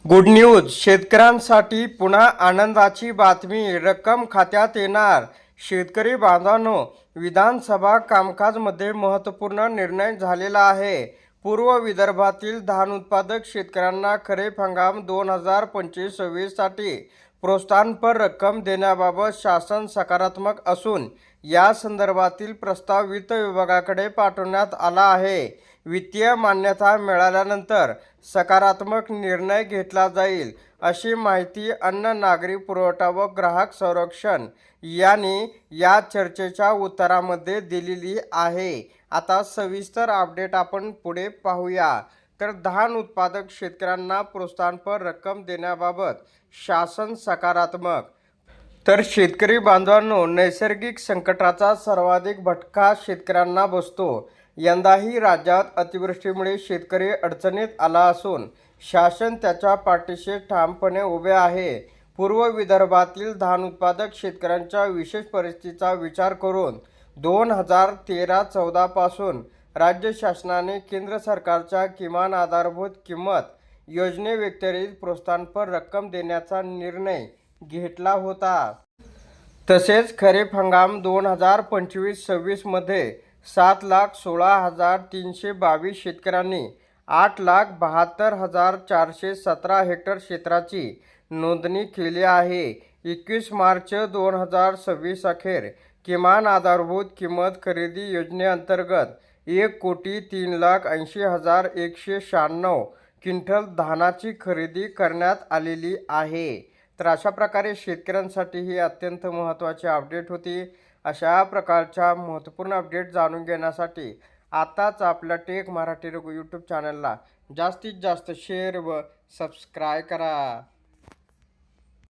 Good news, शेतकऱ्यांसाठी पुन्हा आनंदाची बातमी. रक्कम खात्यात येणार. शेतकरी बांधवांनो, विधानसभा कामकाजमध्ये महत्त्वपूर्ण निर्णय झालेला आहे. पूर्व विदर्भातील धान उत्पादक शेतकऱ्यांना खरीप हंगाम 2025-26 साठी प्रोत्साहनपर रक्कम देण्याबाबत शासन सकारात्मक असून या संदर्भातील प्रस्ताव वित्त विभागाकडे पाठवण्यात आला आहे. वित्तीय मान्यता मिळाल्यानंतर सकारात्मक निर्णय घेतला जाईल, अशी माहिती अन्न नागरी पुरवठा व ग्राहक संरक्षण यांनी या चर्चेच्या उत्तरामध्ये दिलेली आहे. आता सविस्तर अपडेट आपण पुढे पाहूया. तर धान उत्पादक शेतकऱ्यांना प्रोत्साहनपर रक्कम देण्याबाबत शासन सकारात्मक. तर शेतकरी बांधवांनो, नैसर्गिक संकटाचा सर्वाधिक फटका शेतकऱ्यांना बसतो. यंदाही राज्यात अतिवृष्टीमुळे शेतकरी अडचणीत आला असून शासन त्याच्या पाठीशी ठामपणे उभे आहे. पूर्व विदर्भातील धान उत्पादक शेतकऱ्यांच्या विशेष परिस्थितीचा विचार करून 2013-14 पासून राज्य शासनाने केंद्र सरकारच्या किमान आधारभूत किंमत योजनेव्यतिरिक्त प्रोत्साहनपर रक्कम देण्याचा निर्णय घेतला होता. तसेच खरीप हंगाम 2025-26 मध्ये 7,16,322 शेतकऱ्यांनी 8,72,417 हेक्टर क्षेत्राची नोंदणी केली आहे. 21 मार्च 2026 अखेर किमान आधारभूत किंमत खरेदी योजनेअंतर्गत 1,03,80,196 क्विंटल धानाची खरेदी करण्यात आलेली आहे. तर अशा प्रकारे शेतकऱ्यांसाठी ही अत्यंत महत्त्वाची अपडेट होती. अशा प्रकारच्या महत्त्वपूर्ण अपडेट जाणून घेण्यासाठी आताच आपल्या टेक मराठी यूट्यूब चॅनलला जास्तीत जास्त शेअर व सबस्क्राईब करा.